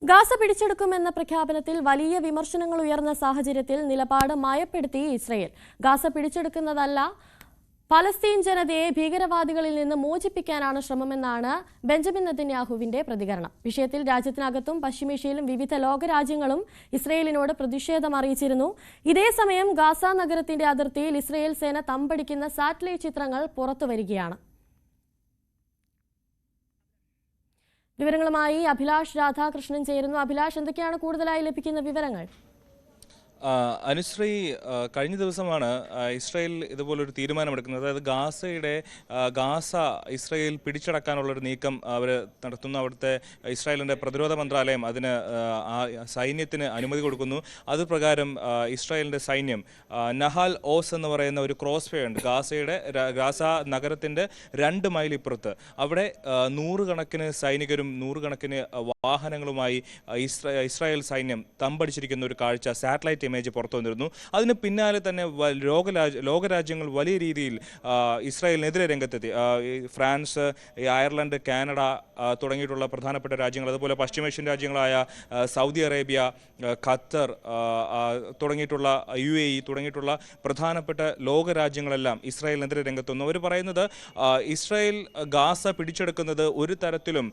Gaza പിടിച്ചെടുക്കുമെന്ന പ്രഖ്യാപനത്തിൽ വലിയ വിമർശനങ്ങൾ ഉയർന്ന സാഹചര്യത്തിൽ നിലപാട് മയപ്പെടുത്തി ഇസ്രയേൽ. ഗാസ പിടിച്ചെടുക്കുന്നതല്ല, ഫലസ്തീൻ ജനതയെ ഭീകരവാദികളിൽ നിന്ന് മോചിപ്പിക്കാനാണ് ശ്രമമെന്നാണ് ബെഞ്ചമിൻ നെതന്യാഹുവിന്റെ പ്രതികരണം. വിഷയത്തിൽ രാജ്യത്തിനകത്തും പശ്ചിമേഷ്യയിലും വിവിധ ലോകരാജ്യങ്ങളും ഇസ്രയേലിനോട് പ്രതിഷേധം അറിയിച്ചിരുന്നു. ഇതേസമയം ഗാസ നഗരത്തിന്റെ അതിർത്തിയിൽ ഇസ്രയേൽ സേന തമ്പടിക്കുന്ന സാറ്റലൈറ്റ് ചിത്രങ്ങൾ പുറത്തുവരികയാണ്. വിവരങ്ങളുമായി അഭിലാഷ് രാധാകൃഷ്ണൻ ചേരുന്നു. അഭിലാഷ്, എന്തൊക്കെയാണ് കൂടുതലായി ലഭിക്കുന്ന വിവരങ്ങൾ? അനുശ്രീ, കഴിഞ്ഞ ദിവസമാണ് ഇസ്രായേൽ ഇതുപോലൊരു തീരുമാനമെടുക്കുന്നത്. അതായത് ഗാസ ഇസ്രായേൽ പിടിച്ചടക്കാനുള്ളൊരു നീക്കം അവർ നടത്തുന്നു. അവിടുത്തെ ഇസ്രായേലിൻ്റെ പ്രതിരോധ മന്ത്രാലയം അതിന് സൈന്യത്തിന് അനുമതി കൊടുക്കുന്നു. അതുപ്രകാരം ഇസ്രായേലിൻ്റെ സൈന്യം നഹാൽ ഓസ് എന്ന് പറയുന്ന ഒരു ക്രോസ് ഫെയർ ഉണ്ട് ഗാസ നഗരത്തിൻ്റെ 2 മൈൽ ഇപ്പുറത്ത്. അവിടെ നൂറുകണക്കിന് സൈനികരും നൂറുകണക്കിന് വാഹനങ്ങളുമായി ഇസ്രായേൽ സൈന്യം തമ്പടിച്ചിരിക്കുന്ന ഒരു കാഴ്ച സാറ്റലൈറ്റ് ഇമേജ് പുറത്തു വന്നിരുന്നു. അതിന് പിന്നാലെ തന്നെ ലോകരാജ്യങ്ങൾ വലിയ രീതിയിൽ ഇസ്രായേലിനെതിരെ രംഗത്തെത്തി. ഫ്രാൻസ്, അയർലൻഡ്, കാനഡ തുടങ്ങിയിട്ടുള്ള പ്രധാനപ്പെട്ട രാജ്യങ്ങൾ, അതുപോലെ പശ്ചിമേഷ്യൻ രാജ്യങ്ങളായ സൗദി അറേബ്യ, ഖത്തർ തുടങ്ങിയിട്ടുള്ള UAE തുടങ്ങിയിട്ടുള്ള പ്രധാനപ്പെട്ട ലോകരാജ്യങ്ങളെല്ലാം ഇസ്രായേലിനെതിരെ രംഗത്തൊന്നു. അവർ പറയുന്നത് ഇസ്രായേൽ ഗാസ പിടിച്ചെടുക്കുന്നത് ഒരു തരത്തിലും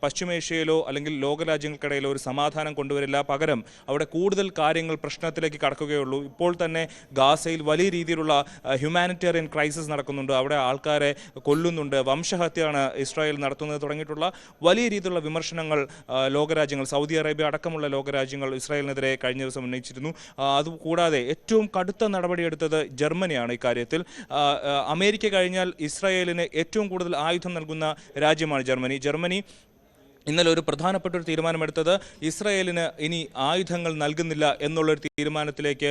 പശ്ചിമേഷ്യയിലോ അല്ലെങ്കിൽ ലോകരാജ്യങ്ങൾക്കിടയിലോ ഒരു സമാധാനം കൊണ്ടുവരില്ല. പകരം അവിടെ കൂടുതൽ കാര്യങ്ങൾ പ്രശ്നത്തിലേക്ക് കടക്കുകയുള്ളൂ. ഇപ്പോൾ തന്നെ ഗാസയിൽ വലിയ രീതിയിലുള്ള ഹ്യൂമാനിറ്റേറിയൻ ക്രൈസിസ് നടക്കുന്നുണ്ട്. അവിടെ ആൾക്കാരെ കൊല്ലുന്നുണ്ട്, വംശഹത്യയാണ് ഇസ്രായേൽ നടത്തുന്നത് തുടങ്ങിയിട്ടുള്ള വലിയ രീതിയിലുള്ള വിമർശനങ്ങൾ ലോകരാജ്യങ്ങൾ, സൗദി അറേബ്യ അടക്കമുള്ള ലോകരാജ്യങ്ങൾ ഇസ്രായേലിനെതിരെ കഴിഞ്ഞ ദിവസം ഉന്നയിച്ചിരുന്നു. അതുകൂടാതെ ഏറ്റവും കടുത്ത നടപടിയെടുത്തത് ജർമ്മനിയാണ്. ഇക്കാര്യത്തിൽ അമേരിക്ക കഴിഞ്ഞാൽ ഇസ്രായേലിന് ഏറ്റവും കൂടുതൽ ആയുധം നൽകുന്ന രാജ്യമാണ് ജർമ്മനി. ഇന്നലെ ഒരു പ്രധാനപ്പെട്ട ഒരു തീരുമാനമെടുത്തത് ഇസ്രായേലിന് ഇനി ആയുധങ്ങൾ നൽകുന്നില്ല എന്നുള്ളൊരു തീരുമാനത്തിലേക്ക്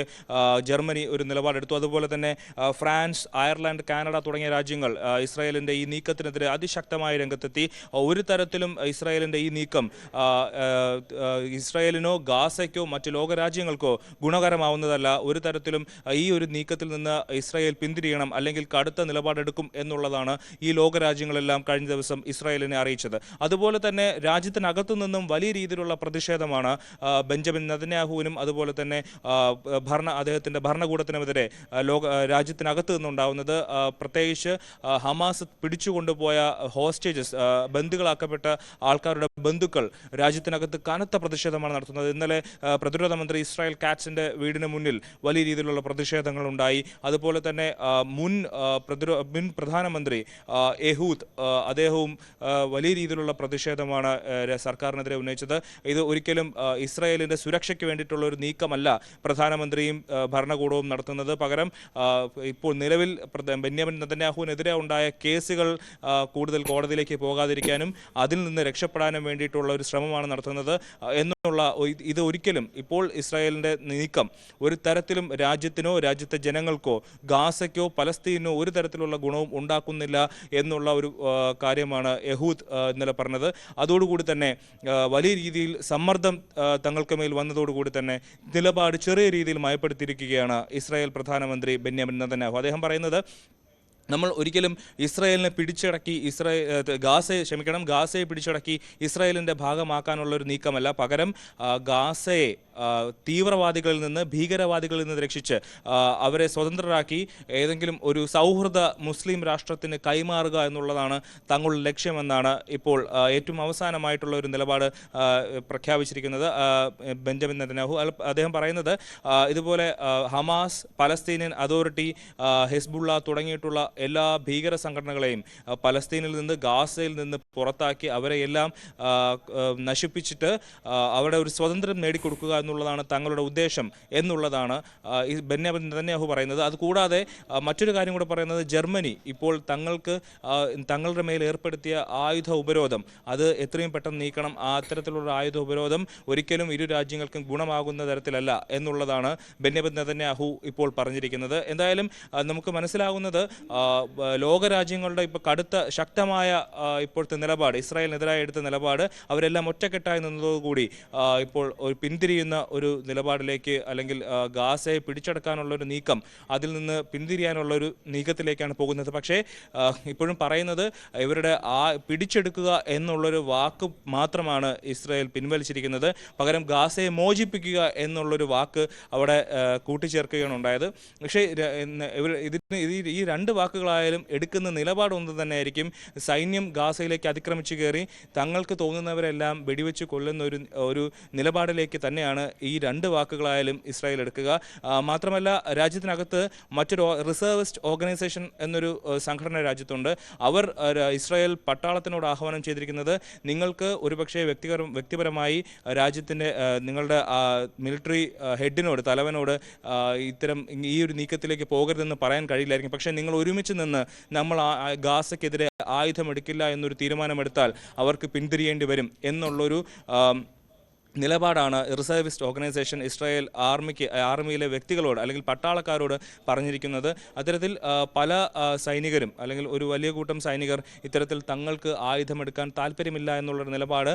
ജർമ്മനി ഒരു നിലപാടെടുത്തു. അതുപോലെ തന്നെ ഫ്രാൻസ്, അയർലൻഡ്, കാനഡ തുടങ്ങിയ രാജ്യങ്ങൾ ഇസ്രായേലിൻ്റെ ഈ നീക്കത്തിനെതിരെ അതിശക്തമായ രംഗത്തെത്തി. ഒരു തരത്തിലും ഇസ്രായേലിൻ്റെ ഈ നീക്കം ഇസ്രായേലിനോ ഗാസയ്ക്കോ മറ്റ് ലോകരാജ്യങ്ങൾക്കോ ഗുണകരമാവുന്നതല്ല. ഒരു തരത്തിലും ഈ ഒരു നീക്കത്തിൽ നിന്ന് ഇസ്രായേൽ പിന്തിരിയണം, അല്ലെങ്കിൽ കടുത്ത നിലപാടെടുക്കും എന്നുള്ളതാണ് ഈ ലോകരാജ്യങ്ങളെല്ലാം കഴിഞ്ഞ ദിവസം ഇസ്രായേലിനെ അറിയിച്ചത്. അതുപോലെ തന്നെ രാജ്യത്തിനകത്തു നിന്നും വലിയ രീതിയിലുള്ള പ്രതിഷേധമാണ് ബെഞ്ചമിൻ നെതന്യാഹുവിനും അതുപോലെ തന്നെ അദ്ദേഹത്തിൻ്റെ ഭരണകൂടത്തിനുമെതിരെ രാജ്യത്തിനകത്ത് നിന്നുണ്ടാവുന്നത്. പ്രത്യേകിച്ച് ഹമാസ് പിടിച്ചുകൊണ്ടുപോയ ഹോസ്റ്റേജസ്, ബന്ദികളാക്കപ്പെട്ട ആൾക്കാരുടെ ബന്ധുക്കൾ രാജ്യത്തിനകത്ത് കനത്ത പ്രതിഷേധമാണ് നടത്തുന്നത്. ഇന്നലെ പ്രതിരോധ മന്ത്രി ഇസ്രായേൽ കാറ്റ്സിൻ്റെ വീടിന് മുന്നിൽ വലിയ രീതിയിലുള്ള പ്രതിഷേധങ്ങളുണ്ടായി. അതുപോലെ തന്നെ മുൻ പ്രധാനമന്ത്രി എഹൂദ്, അദ്ദേഹവും വലിയ രീതിയിലുള്ള പ്രതിഷേധമാണ് സർക്കാരിനെതിരെ ഉന്നയിച്ചത്. ഇത് ഒരിക്കലും ഇസ്രായേലിന്റെ സുരക്ഷയ്ക്ക് വേണ്ടിയിട്ടുള്ള ഒരു നീക്കമല്ല പ്രധാനമന്ത്രിയും ഭരണകൂടവും നടത്തുന്നത്. പകരം ഇപ്പോൾ നിലവിൽ ബെന്യാമിൻ നെതന്യാഹുവിനെതിരെ ഉണ്ടായ കേസുകൾ കൂടുതൽ കോടതിയിലേക്ക് പോകാതിരിക്കാനും അതിൽ നിന്ന് രക്ഷപ്പെടാനും വേണ്ടിയിട്ടുള്ള ഒരു ശ്രമമാണ് നടത്തുന്നത് എന്നുള്ള ഇത് ഒരിക്കലും ഇപ്പോൾ ഇസ്രായേലിന്റെ നീക്കം ഒരു തരത്തിലും രാജ്യത്തിനോ രാജ്യത്തെ ജനങ്ങൾക്കോ ഗാസയ്ക്കോ പലസ്തീനോ ഒരു തരത്തിലുള്ള ഗുണവും ഉണ്ടാക്കുന്നില്ല എന്നുള്ള ഒരു കാര്യമാണ് യഹൂദ് ഇന്നലെ പറഞ്ഞത്. അതോടുകൂടി തന്നെ വലിയ രീതിയിൽ സമ്മർദ്ദം തങ്ങൾക്ക് മേൽ വന്നതോടുകൂടി തന്നെ നിലപാട് ചെറിയ രീതിയിൽ മയപ്പെടുത്തിയിരിക്കുകയാണ് ഇസ്രായേൽ പ്രധാനമന്ത്രി ബെന്യാമിൻ നെതന്യാഹു. അദ്ദേഹം പറയുന്നത്, നമ്മൾ ഒരിക്കലും ഇസ്രായേലിനെ പിടിച്ചടക്കി ഗാസയെ പിടിച്ചടക്കി ഇസ്രായേലിൻ്റെ ഭാഗമാക്കാനുള്ളൊരു നീക്കമല്ല. പകരം ഗാസയെ തീവ്രവാദികളിൽ നിന്ന്, ഭീകരവാദികളിൽ നിന്ന് രക്ഷിച്ച് അവരെ സ്വതന്ത്രരാക്കി ഏതെങ്കിലും ഒരു സൗഹൃദ മുസ്ലിം രാഷ്ട്രത്തിന് കൈമാറുക എന്നുള്ളതാണ് തങ്ങളുടെ ലക്ഷ്യമെന്നാണ് ഇപ്പോൾ ഏറ്റവും അവസാനമായിട്ടുള്ള ഒരു നിലപാട് പ്രഖ്യാപിച്ചിരിക്കുന്നത് ബെന്യാമിൻ നെതന്യാഹു. അദ്ദേഹം പറയുന്നത് ഇതുപോലെ ഹമാസ്, പലസ്തീനിയൻ അതോറിറ്റി, ഹിസ്ബുള്ള തുടങ്ങിയിട്ടുള്ള എല്ലാ ഭീകര സംഘടനകളെയും പലസ്തീനിൽ നിന്ന്, ഗാസയിൽ നിന്ന് പുറത്താക്കി അവരെയെല്ലാം നശിപ്പിച്ചിട്ട് അവിടെ ഒരു സ്വാതന്ത്ര്യം നേടിക്കൊടുക്കുക എന്നുള്ളതാണ് തങ്ങളുടെ ഉദ്ദേശം എന്നുള്ളതാണ് ബെന്യാമിൻ നെതന്യാഹു പറയുന്നത്. അതുകൂടാതെ മറ്റൊരു കാര്യം കൂടെ പറയുന്നത്, ജർമ്മനി ഇപ്പോൾ തങ്ങളുടെ മേൽ ഏർപ്പെടുത്തിയ ആയുധ ഉപരോധം അത് എത്രയും പെട്ടെന്ന് നീക്കണം. അത്തരത്തിലുള്ള ആയുധ ഉപരോധം ഒരിക്കലും ഇരു രാജ്യങ്ങൾക്കും ഗുണമാകുന്ന തരത്തിലല്ല എന്നുള്ളതാണ് ബെന്യാമിൻ നെതന്യാഹു ഇപ്പോൾ പറഞ്ഞിരിക്കുന്നത്. എന്തായാലും നമുക്ക് മനസ്സിലാകുന്നത് ലോകരാജ്യങ്ങളുടെ ഇപ്പോൾ കടുത്ത ശക്തമായ ഇപ്പോഴത്തെ നിലപാട്, ഇസ്രായേലിനെതിരായി എടുത്ത നിലപാട്, അവരെല്ലാം ഒറ്റക്കെട്ടായി നിന്നതോടുകൂടി ഇപ്പോൾ ഒരു പിന്തിരിയുന്ന ഒരു നിലപാടിലേക്ക് അല്ലെങ്കിൽ ഗാസയെ പിടിച്ചെടുക്കാനുള്ള ഒരു നീക്കം, അതിൽ നിന്ന് പിന്തിരിയാനുള്ള ഒരു നീക്കത്തിലേക്കാണ് പോകുന്നത്. പക്ഷേ ഇപ്പോഴും പറയുന്നത് ഇവരുടെ പിടിച്ചെടുക്കുക എന്നുള്ളൊരു വാക്ക് മാത്രമാണ് ഇസ്രായേൽ പിൻവലിച്ചിരിക്കുന്നത്. പകരം ഗാസയെ മോചിപ്പിക്കുക എന്നുള്ളൊരു വാക്ക് അവിടെ കൂട്ടിച്ചേർക്കുകയാണ് ഉണ്ടായത്. പക്ഷേ ഈ രണ്ട് വാക്കുകളായാലും എടുക്കുന്ന നിലപാടൊന്നും തന്നെയായിരിക്കും. സൈന്യം ഗാസയിലേക്ക് അതിക്രമിച്ചു കയറി തങ്ങൾക്ക് തോന്നുന്നവരെല്ലാം വെടിവെച്ച് കൊല്ലുന്ന ഒരു നിലപാടിലേക്ക് തന്നെയാണ് ഈ രണ്ട് വാക്കുകളായാലും ഇസ്രായേൽ എടുക്കുക. മാത്രമല്ല, രാജ്യത്തിനകത്ത് മറ്റൊരു റിസർവിസ്റ്റ് ഓർഗനൈസേഷൻ എന്നൊരു സംഘടന രാജ്യത്തുണ്ട്. അവർ ഇസ്രായേൽ പട്ടാളത്തിനോട് ആഹ്വാനം ചെയ്തിരിക്കുന്നത്, നിങ്ങൾക്ക് ഒരുപക്ഷെ വ്യക്തിപരമായി രാജ്യത്തിൻ്റെ നിങ്ങളുടെ മിലിറ്ററി ഹെഡിനോട്, തലവനോട് ഇത്തരം ഈ ഒരു നീക്കത്തിലേക്ക് പോകരുതെന്ന് പറയാൻ കഴിയില്ലായിരിക്കും. പക്ഷേ നിങ്ങൾ ഒരുമിച്ച് നിന്ന് നമ്മൾ ഗാസയ്ക്കെതിരെ ആയുധമെടുക്കില്ല എന്നൊരു തീരുമാനമെടുത്താൽ അവർക്ക് പിന്തിരിയേണ്ടി വരും എന്നുള്ളൊരു നിലപാടാണ് റിസർവിസ്റ്റ് ഓർഗനൈസേഷൻ ഇസ്രായേൽ ആർമിയിലെ വ്യക്തികളോട് അല്ലെങ്കിൽ പട്ടാളക്കാരോട് പറഞ്ഞിരിക്കുന്നത്. അത്തരത്തിൽ പല സൈനികരും അല്ലെങ്കിൽ ഒരു വലിയ കൂട്ടം സൈനികർ ഇത്തരത്തിൽ തങ്ങൾക്ക് ആയുധമെടുക്കാൻ താല്പര്യമില്ല എന്നുള്ളൊരു നിലപാട്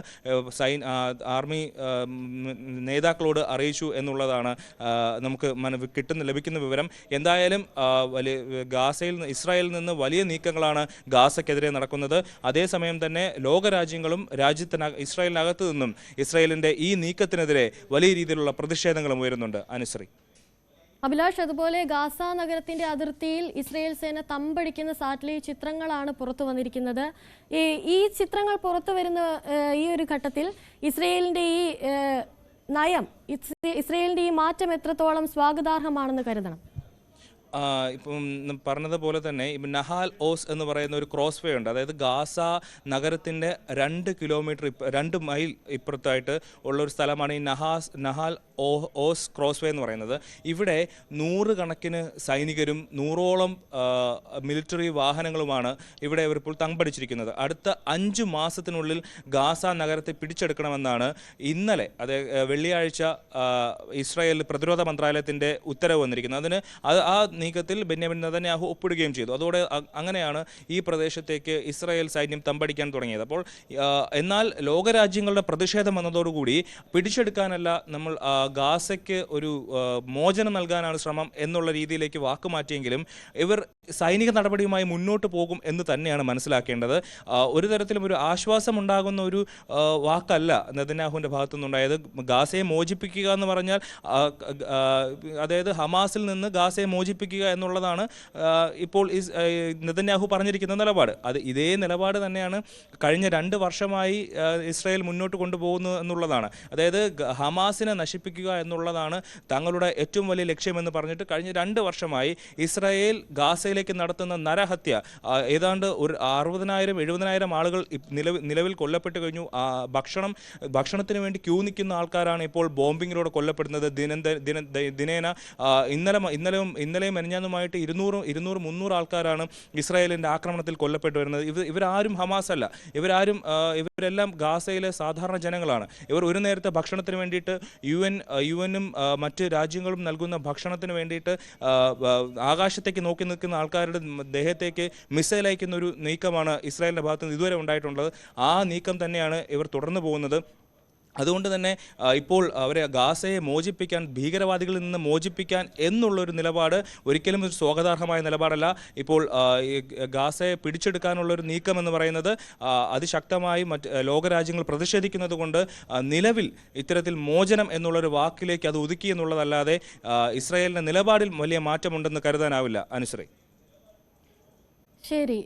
ആർമി നേതാക്കളോട് അറിയിച്ചു എന്നുള്ളതാണ് നമുക്ക് ലഭിക്കുന്ന വിവരം. എന്തായാലും ഇസ്രായേലിൽ നിന്ന് വലിയ നീക്കങ്ങളാണ് ഗാസയ്ക്കെതിരെ നടക്കുന്നത്. അതേസമയം തന്നെ ലോകരാജ്യങ്ങളും ഇസ്രായേലിനകത്തു നിന്നും ഇസ്രായേലിൻ്റെ ഈ നീക്കത്തിനെതിരെ വലിയ രീതിയിലുള്ള പ്രതിഷേധങ്ങളും ഉയരുന്നുണ്ട്. അനുശ്രീ. അഭിലാഷ്, അതുപോലെ ഗാസ നഗരത്തിന്റെ അതിർത്തിയിൽ ഇസ്രായേൽ സേന തമ്പടിക്കുന്ന സാറ്റലൈറ്റ് ചിത്രങ്ങളാണ് പുറത്തു വന്നിരിക്കുന്നത്. ഈ ചിത്രങ്ങൾ പുറത്തു വരുന്ന ഈ ഒരു ഘട്ടത്തിൽ ഇസ്രായേലിന്റെ ഈ നയം, ഇസ്രായേലിന്റെ ഈ മാറ്റം എത്രത്തോളം സ്വാഗതാർഹമാണെന്ന് കരുതണം? ഇപ്പം പറഞ്ഞതുപോലെ തന്നെ നഹാൽ ഓസ് എന്ന് പറയുന്ന ഒരു ക്രോസ് വേ ഉണ്ട്. അതായത് ഗാസ നഗരത്തിൻ്റെ 2 കിലോമീറ്റർ 2 മൈൽ ഇപ്പുറത്തായിട്ട് ഉള്ള ഒരു സ്ഥലമാണ് ഈ നഹാൽ ഓസ് ക്രോസ് വേ എന്ന് പറയുന്നത്. ഇവിടെ 100 കണക്കിന് സൈനികരും 100ഓളം മിലിറ്ററി വാഹനങ്ങളുമാണ് ഇവിടെ ഇവരിപ്പോൾ തമ്പടിച്ചിരിക്കുന്നത്. അടുത്ത 5 മാസത്തിനുള്ളിൽ ഗാസ നഗരത്തെ പിടിച്ചെടുക്കണമെന്നാണ് ഇന്നലെ, വെള്ളിയാഴ്ച ഇസ്രായേൽ പ്രതിരോധ മന്ത്രാലയത്തിൻ്റെ ഉത്തരവ് വന്നിരിക്കുന്നത്. അതിന് ആ നീക്കത്തിൽ ബെന്യാമിൻ നെതന്യാഹു ഒപ്പിടുകയും ചെയ്തു. അതോടെ അങ്ങനെയാണ് ഈ പ്രദേശത്തേക്ക് ഇസ്രായേൽ സൈന്യം തമ്പടിക്കാൻ തുടങ്ങിയത്. അപ്പോൾ എന്നാൽ ലോകരാജ്യങ്ങളുടെ പ്രതിഷേധം വന്നതോടുകൂടി പിടിച്ചെടുക്കാനല്ല, നമ്മൾ ഗാസയ്ക്ക് ഒരു മോചനം നൽകാനാണ് ശ്രമം എന്നുള്ള രീതിയിലേക്ക് വാക്കുമാറ്റിയെങ്കിലും ഇവർ സൈനിക നടപടിയുമായി മുന്നോട്ട് പോകും എന്ന് തന്നെയാണ് മനസ്സിലാക്കേണ്ടത്. ഒരു തരത്തിലും ഒരു ആശ്വാസം ഉണ്ടാകുന്ന ഒരു വാക്കല്ല നെതന്യാഹുവിൻ്റെ ഭാഗത്തു നിന്നുണ്ടായത്. ഗാസയെ മോചിപ്പിക്കുക എന്ന് പറഞ്ഞാൽ അതായത് ഹമാസിൽ നിന്ന് ഗാസയെ മോചിപ്പിക്കുക എന്നുള്ളതാണ് ഇപ്പോൾ നെതന്യാഹു പറഞ്ഞിരിക്കുന്ന നിലപാട്. ഇതേ നിലപാട് തന്നെയാണ് കഴിഞ്ഞ 2 വർഷമായി ഇസ്രായേൽ മുന്നോട്ട് കൊണ്ടുപോകുന്നത് എന്നുള്ളതാണ്. അതായത് ഹമാസിനെ നശിപ്പിക്കുക എന്നുള്ളതാണ് തങ്ങളുടെ ഏറ്റവും വലിയ ലക്ഷ്യമെന്ന് പറഞ്ഞിട്ട് കഴിഞ്ഞ 2 വർഷമായി ഇസ്രായേൽ ഗാസയിലേക്ക് നടത്തുന്ന നരഹത്യ, ഏതാണ്ട് ഒരു 60,000-70,000 ആളുകൾ നിലവിൽ കൊല്ലപ്പെട്ട് കഴിഞ്ഞു. ഭക്ഷണത്തിന് വേണ്ടി ക്യൂ നിൽക്കുന്ന ആൾക്കാരാണ് ഇപ്പോൾ ബോംബിങ്ങിലൂടെ കൊല്ലപ്പെടുന്നത്. ദിനേന ഇന്നലെയും മെനഞ്ഞാന്നുമായിട്ട് 200-300 ആൾക്കാരാണ് ഇസ്രായേലിൻ്റെ ആക്രമണത്തിൽ കൊല്ലപ്പെട്ടു വരുന്നത്. ഇവരാരും ഹമാസ് അല്ല, ഇവരെല്ലാം ഗാസയിലെ സാധാരണ ജനങ്ങളാണ്. ഇവർ ഒരു നേരത്തെ ഭക്ഷണത്തിന് വേണ്ടിയിട്ട് യുഎനും മറ്റ് രാജ്യങ്ങളും നൽകുന്ന ഭക്ഷണത്തിന് വേണ്ടിയിട്ട് ആകാശത്തേക്ക് നോക്കി നിൽക്കുന്ന ആൾക്കാരുടെ ദേഹത്തേക്ക് മിസൈൽ അയക്കുന്ന ഒരു നീക്കമാണ് ഇസ്രായേലിൻ്റെ ഭാഗത്ത് നിന്ന് ഇതുവരെ ഉണ്ടായിട്ടുള്ളത്. ആ നീക്കം തന്നെയാണ് ഇവർ തുടർന്നു പോകുന്നത്. അതുകൊണ്ട് തന്നെ ഇപ്പോൾ അവരെ ഗാസയെ മോചിപ്പിക്കാൻ, ഭീകരവാദികളിൽ നിന്ന് മോചിപ്പിക്കാൻ എന്നുള്ളൊരു നിലപാട് ഒരിക്കലും ഒരു സ്വാഗതാർഹമായ നിലപാടല്ല. ഇപ്പോൾ ഗാസയെ പിടിച്ചെടുക്കാനുള്ളൊരു നീക്കം എന്ന് പറയുന്നത് അതിശക്തമായി ലോകരാജ്യങ്ങൾ പ്രതിഷേധിക്കുന്നത് കൊണ്ട് നിലവിൽ ഇത്തരത്തിൽ മോചനം എന്നുള്ളൊരു വാക്കിലേക്ക് അത് ഒതുക്കി എന്നുള്ളതല്ലാതെ ഇസ്രായേലിൻ്റെ നിലപാടിൽ വലിയ മാറ്റമുണ്ടെന്ന് കരുതാനാവില്ല. അനുശ്രീ. ശരി.